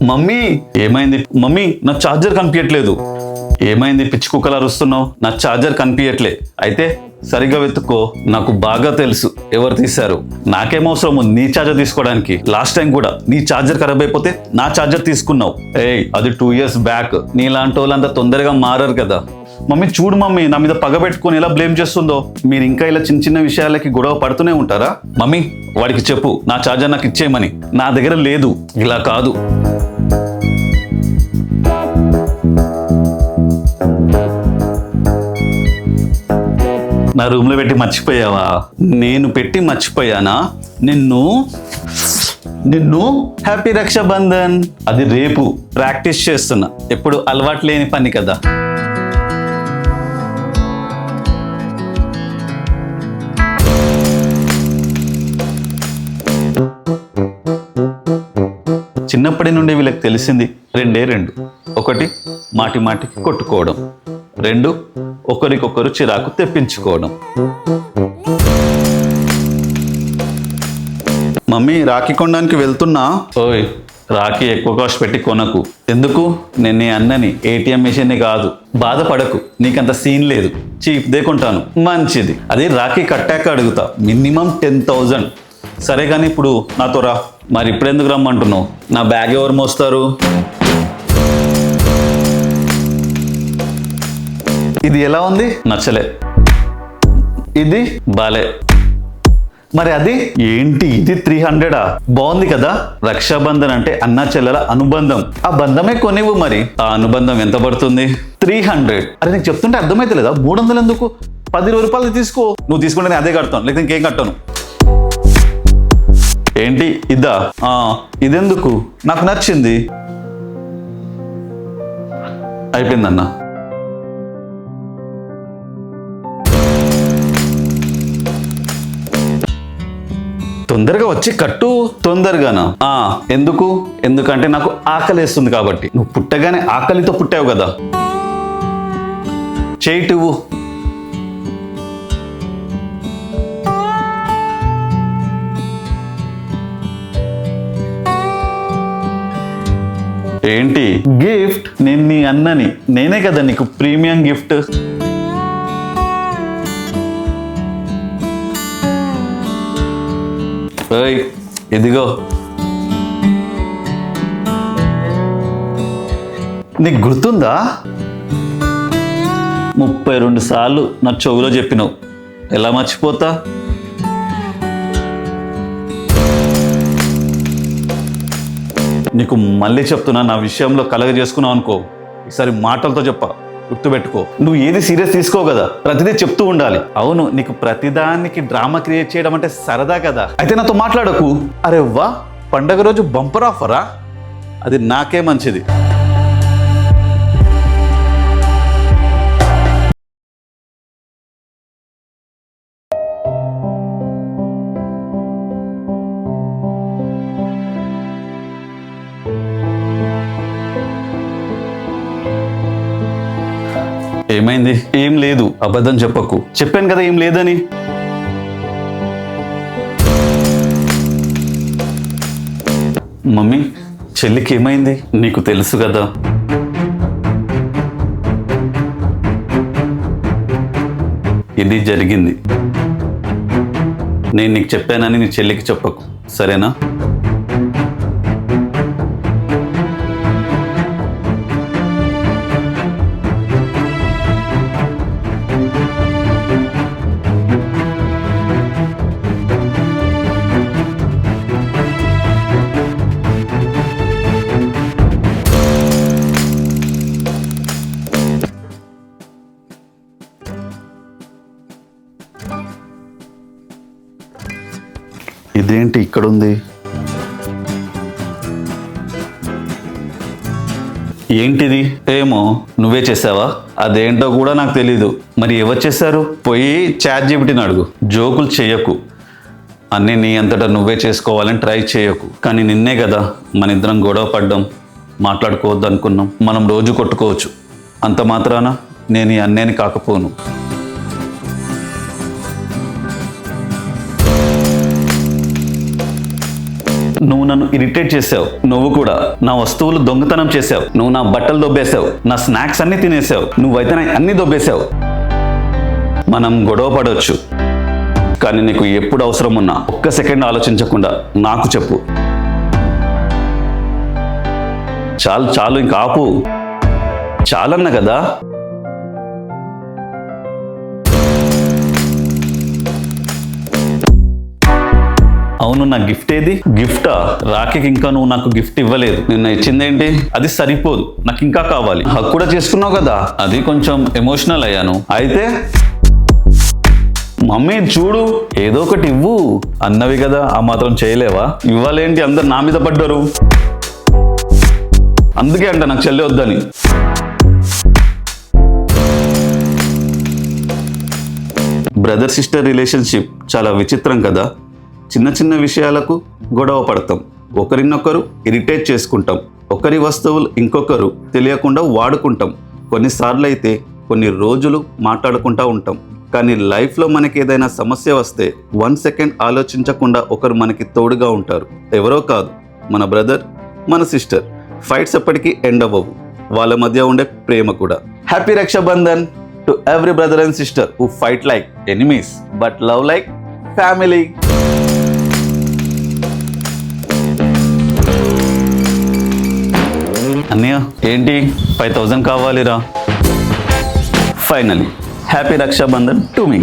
Mummy ఏమైంది mummy? నా charger కనిపించట్లేదు. ఏమైంది పిచ్చి కుక్కలు అరుస్తున్నావు? నా ఛార్జర్ కనిపించట్లే. అయితే సరిగ్గా వెతుక్కో, నాకు బాగా తెలుసు ఎవరు తీశారు. నాకేం అవసరం ఉంది నీ ఛార్జర్ తీసుకోవడానికి? లాస్ట్ టైం కూడా నీ ఛార్జర్ ఖరాబ్ అయిపోతే నా ఛార్జర్ తీసుకున్నావు. అది 2 years బ్యాక్. నీలాంటి వాళ్ళంతా తొందరగా మారరు కదా. మమ్మీ చూడు మమ్మీ, నా మీద పగ పెట్టుకొని ఎలా బ్లేమ్ చేస్తుందో. మీరు ఇంకా ఇలా చిన్న చిన్న విషయాలకి గొడవ పడుతూనే ఉంటారా? మమ్మీ వాడికి చెప్పు నా ఛార్జర్ నాకు ఇచ్చేయమని. నా దగ్గర లేదు. ఇలా కాదు. నా రూమ్లో పెట్టి మర్చిపోయావా? నేను పెట్టి మర్చిపోయానా? నిన్ను హ్యాపీ రక్షాబంధన్. అది రేపు ప్రాక్టీస్ చేస్తున్నా. ఎప్పుడు అలవాటు లేని పని కదా. చిన్నప్పటి నుండి వీళ్ళకి తెలిసింది రెండే రెండు. ఒకటి మాటి మాటికి కొట్టుకోవడం, 2 ఒకరికొకరు చిరాకు తెప్పించుకోవడం. మమ్మీ రాఖీ కొనడానికి వెళ్తున్నా. ఓయ్ రాఖీ ఎక్కువ కాస్ట్ పెట్టి కొనకు. ఎందుకు? నేను నీ అన్నని, ATM మెషిన్ని కాదు. బాధపడకు, నీకంత సీన్ లేదు. చీప్దే కొంటాను. మంచిది. అది రాఖీ కట్టాక అడుగుతా. మినిమం 10,000. సరే కానీ ఇప్పుడు నాతో రా. మరి ఇప్పుడు ఎందుకు రమ్మంటున్నావు? నా బ్యాగ్ ఎవరు మోస్తారు? ఇది ఎలా ఉంది? నచ్చలే. ఇది బాలే. మరి అది ఏంటి? ఇది 300. బాగుంది కదా. రక్షాబంధన్ అంటే అన్నా చెల్లెల అనుబంధం. ఆ బంధమే కొనివ్వు. మరి ఆ అనుబంధం ఎంత పడుతుంది? 300. అరే నీకు చెప్తుంటే అర్థమైతే లేదా? 300 ఎందుకు? 10 రూపాయలు తీసుకో. నువ్వు తీసుకుంటే నేను అదే కడతాను, లేకపోతే ఇంకేం కట్టాను. ఏంటి ఇద్దా? ఇదెందుకు? నాకు నచ్చింది. అయిపోయిందన్నా. తొందరగా వచ్చి కట్టు. తొందరగానా? ఎందుకు? ఎందుకంటే నాకు ఆకలేస్తుంది కాబట్టి. నువ్వు పుట్టగానే ఆకలితో పుట్టావు కదా. చేయిటువు. ఏంటి గిఫ్ట్? నేను నీ అన్నని. నేనే కదా నీకు ప్రీమియం గిఫ్ట్. ఇదిగో. నీకు గుర్తుందా? 32 సార్లు నా చెవులో చెప్పినావు. ఎలా మర్చిపోతా? నీకు మళ్ళీ చెప్తున్నా, నా విషయంలో కలగ చేసుకున్నావు అనుకో, ఈసారి మాటలతో చెప్పా. గుర్తుపెట్టుకో. నువ్వు ఏది సీరియస్ తీసుకో కదా. ప్రతిదీ చెప్తూ ఉండాలి. అవును, నీకు ప్రతిదానికి డ్రామా క్రియేట్ చేయడం అంటే సరదా కదా. అయితే నాతో మాట్లాడకు. అరే వా, పండగ రోజు బంపర్ ఆఫరా? అది నాకే మంచిది. ఏమైంది? ఏం లేదు. అబద్ధం చెప్పకు. చెప్పాను కదా ఏం లేదని. మమ్మీ చెల్లికి ఏమైంది? నీకు తెలుసు కదా. ఇది జరిగింది. నేను నీకు చెప్పానని నీ చెల్లికి చెప్పకు, సరేనా? ఇదేంటి ఇక్కడ ఉంది? ఏంటిది? ఏమో నువ్వే చేసావా? అదేంటో కూడా నాకు తెలీదు. మరి ఎవరు చేశారు? పోయి ChatGPTని అడుగు. జోకులు చేయకు. అన్నీ నీ అంతటా నువ్వే చేసుకోవాలని ట్రై చేయకు. కానీ నిన్నే కదా మన ఇద్దరం గొడవ పడ్డాం, మాట్లాడుకోవద్దు అనుకున్నాం. మనం రోజు కొట్టుకోవచ్చు. అంత మాత్రాన నేను ఈ అన్నేని కాకపోను. నువ్వు నన్ను ఇరిటేట్ చేసావు. నువ్వు కూడా నా వస్తువులు దొంగతనం చేసావు. నువ్వు నా బట్టలు దొబ్బేశావు. నా స్నాక్స్ అన్ని తినేసావు. నువ్వైతే నా అన్ని దొబ్బేశావు. మనం గొడవ పడవచ్చు, కానీ నీకు ఎప్పుడు అవసరం ఉన్నా ఒక్క సెకండ్ ఆలోచించకుండా నాకు చెప్పు. చాలు చాలు, ఇంకా ఆపు. చాలన్నా కదా. అవును, నా గిఫ్ట్ ఏది? గిఫ్టా? రాఖీకి ఇంకా నువ్వు నాకు గిఫ్ట్ ఇవ్వలేదు. నిన్న ఇచ్చిందేంటి? అది సరిపోదు, నాకు ఇంకా కావాలి. హక్ కూడా చేసుకున్నావు కదా, అది కొంచెం ఎమోషనల్ అయ్యాను. అయితే మమ్మీ చూడు, ఏదో ఒకటి ఇవ్వు అన్నవి కదా, ఆ మాత్రం చేయలేవా? ఇవ్వాలేంటి? అందరు నా మీద పడ్డారు. అందుకే అంట నాకు చెల్లి వద్దని. బ్రదర్ సిస్టర్ రిలేషన్షిప్ చాలా విచిత్రం కదా. చిన్న చిన్న విషయాలకు గొడవ పడతాం, ఒకరినొకరు ఇరిటేట్ చేసుకుంటాం, ఒకరి వస్తువులు ఇంకొకరు తెలియకుండా వాడుకుంటాం. కొన్నిసార్లు అయితే కొన్ని రోజులు మాట్లాడుకుంటూ ఉంటాం. కానీ లైఫ్లో మనకి ఏదైనా సమస్య వస్తే 1 సెకండ్ ఆలోచించకుండా ఒకరు మనకి తోడుగా ఉంటారు. ఎవరో కాదు, మన బ్రదర్, మన సిస్టర్. ఫైట్స్ ఎప్పటికీ ఎండ్ అవ్వవు, వాళ్ళ మధ్య ఉండే ప్రేమ కూడా. Happy Raksha Bandhan to every brother and sister who fight like enemies but love like family. అన్నయ్య ఏంటి 5000 కావాలిరా? Finally happy Raksha Bandhan to me.